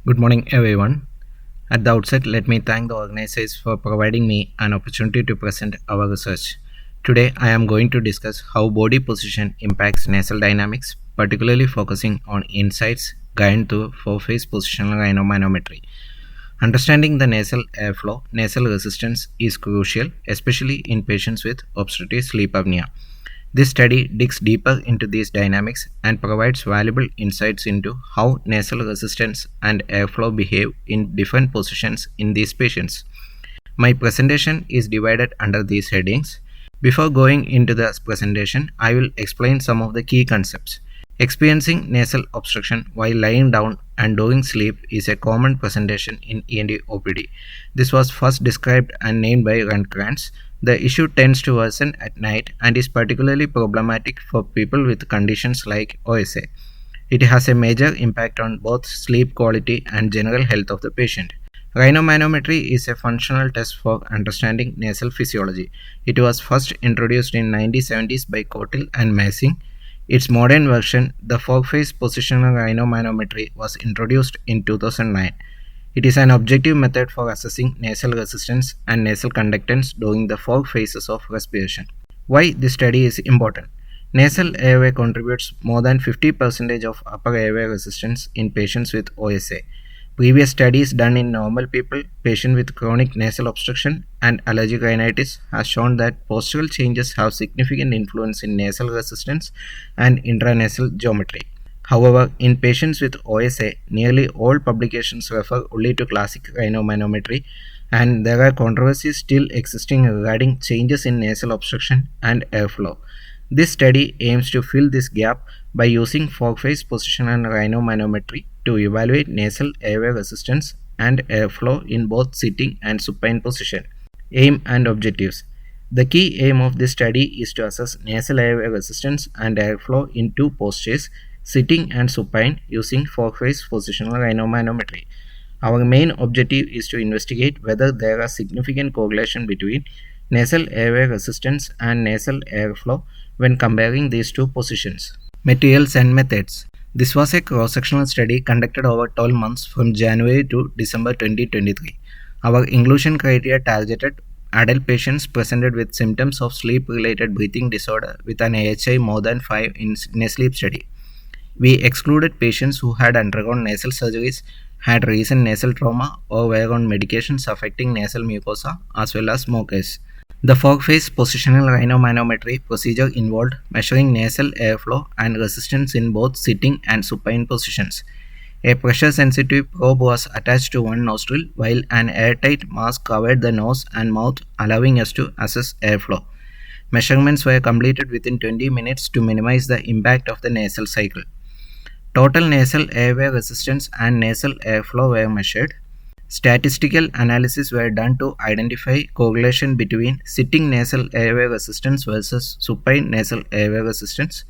Good morning, everyone. At the outset, let me thank the organizers for providing me an opportunity to present our research. Today, I am going to discuss how body position impacts nasal dynamics, particularly focusing on insights gained through four-phase positional rhinomanometry. Understanding the nasal airflow, nasal resistance is crucial, especially in patients with obstructive sleep apnea. This study digs deeper into these dynamics and provides valuable insights into how nasal resistance and airflow behave in different positions in these patients. My presentation is divided under these headings. Before going into the presentation, I will explain some of the key concepts. Experiencing nasal obstruction while lying down and during sleep is a common presentation in ENT OPD. This was first described and named by Rentkrantz. The issue tends to worsen at night and is particularly problematic for people with conditions like OSA. It has a major impact on both sleep quality and general health of the patient. Rhinomanometry is a functional test for understanding nasal physiology. It was first introduced in 1970s by Cotil and Massing. Its modern version, the four-phase positional rhinomanometry, was introduced in 2009. It is an objective method for assessing nasal resistance and nasal conductance during the four phases of respiration. Why this study is important? Nasal airway contributes more than 50% of upper airway resistance in patients with OSA. Previous studies done in normal people, patients with chronic nasal obstruction, and allergic rhinitis have shown that postural changes have significant influence in nasal resistance and intranasal geometry. However, in patients with OSA, nearly all publications refer only to classic rhinomanometry, and there are controversies still existing regarding changes in nasal obstruction and airflow. This study aims to fill this gap by using four-phase positional rhinomanometry to evaluate nasal airway resistance and airflow in both sitting and supine position. Aim and objectives. The key aim of this study is to assess nasal airway resistance and airflow in two postures, sitting and supine, using four-phase positional rhinomanometry. Our main objective is to investigate whether there is significant correlation between nasal airway resistance and nasal airflow when comparing these two positions. Materials and methods. This was a cross-sectional study conducted over 12 months from January to December 2023. Our inclusion criteria targeted adult patients presented with symptoms of sleep-related breathing disorder with an AHI more than 5 in a sleep study. We excluded patients who had undergone nasal surgeries, had recent nasal trauma, or were on medications affecting nasal mucosa, as well as smokers. The four-phase positional rhinomanometry procedure involved measuring nasal airflow and resistance in both sitting and supine positions. A pressure-sensitive probe was attached to one nostril while an airtight mask covered the nose and mouth, allowing us to assess airflow. Measurements were completed within 20 minutes to minimize the impact of the nasal cycle. Total nasal airway resistance and nasal airflow were measured. Statistical analysis were done to identify correlation between sitting nasal airway resistance versus supine nasal airway resistance,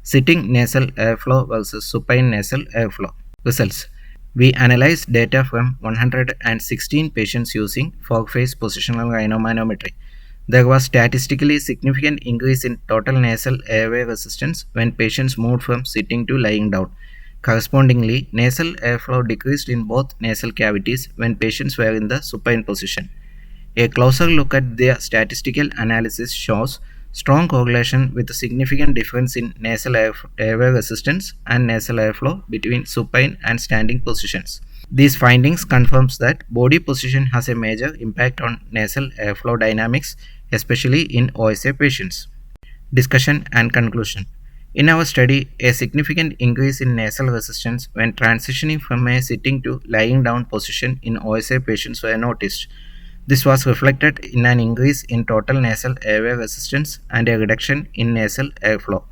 sitting nasal airflow versus supine nasal airflow. Results. We analyzed data from 116 patients using four-phase positional rhinomanometry. There was statistically significant increase in total nasal airway resistance when patients moved from sitting to lying down. Correspondingly, nasal airflow decreased in both nasal cavities when patients were in the supine position. A closer look at the statistical analysis shows strong correlation with a significant difference in nasal airway resistance and nasal airflow between supine and standing positions. These findings confirms that body position has a major impact on nasal airflow dynamics, especially in OSA patients. Discussion and conclusion. In our study, a significant increase in nasal resistance when transitioning from a sitting to lying down position in OSA patients were noticed. This was reflected in an increase in total nasal airway resistance and a reduction in nasal airflow,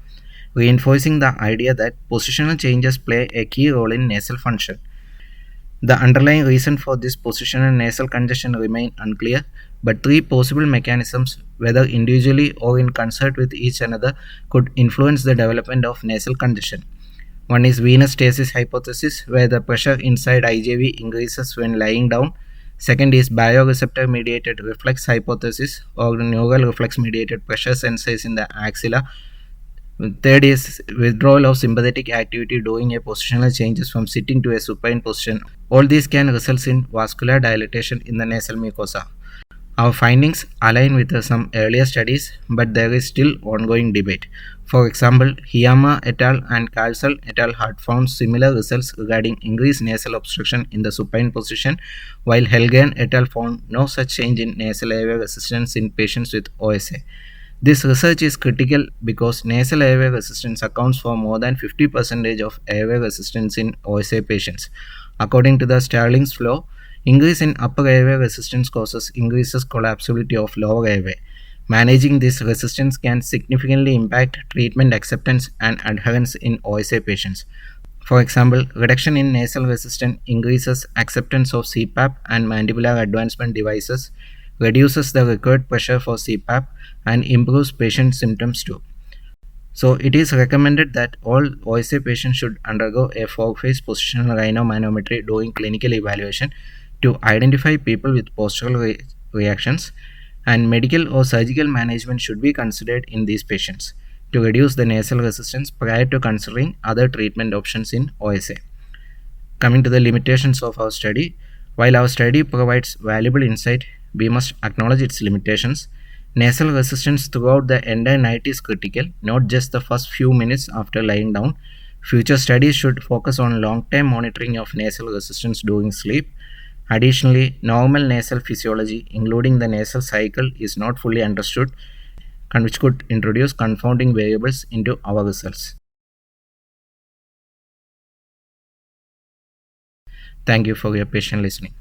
reinforcing the idea that positional changes play a key role in nasal function. The underlying reason for this positional nasal congestion remain unclear, but three possible mechanisms, whether individually or in concert with each another, could influence the development of nasal congestion. One is venous stasis hypothesis, where the pressure inside IJV increases when lying down. Second is baroreceptor mediated reflex hypothesis, or neural reflex mediated pressure sensors in the axilla Third is withdrawal of sympathetic activity during a positional changes from sitting to a supine position. All these can result in vascular dilatation in the nasal mucosa. Our findings align with some earlier studies, but there is still ongoing debate. For example, Hiyama et al. And Carlsel et al. Had found similar results regarding increased nasal obstruction in the supine position, while Helgen et al. Found no such change in nasal airway resistance in patients with OSA. This research is critical because nasal airway resistance accounts for more than 50% of airway resistance in OSA patients. According to the Starling's law, increase in upper airway resistance causes increases collapsibility of lower airway. Managing this resistance can significantly impact treatment acceptance and adherence in OSA patients. For example, reduction in nasal resistance increases acceptance of CPAP and mandibular advancement devices, reduces the required pressure for CPAP, and improves patient symptoms too. So, it is recommended that all OSA patients should undergo a four-phase positional rhinomanometry during clinical evaluation to identify people with postural reactions, and medical or surgical management should be considered in these patients to reduce the nasal resistance prior to considering other treatment options in OSA. Coming to the limitations of our study, while our study provides valuable insight, we must acknowledge its limitations. Nasal resistance throughout the entire night is critical, not just the first few minutes after lying down. Future studies should focus on long term monitoring of nasal resistance during sleep. Additionally, normal nasal physiology, including the nasal cycle, is not fully understood, and which could introduce confounding variables into our results. Thank you for your patient listening.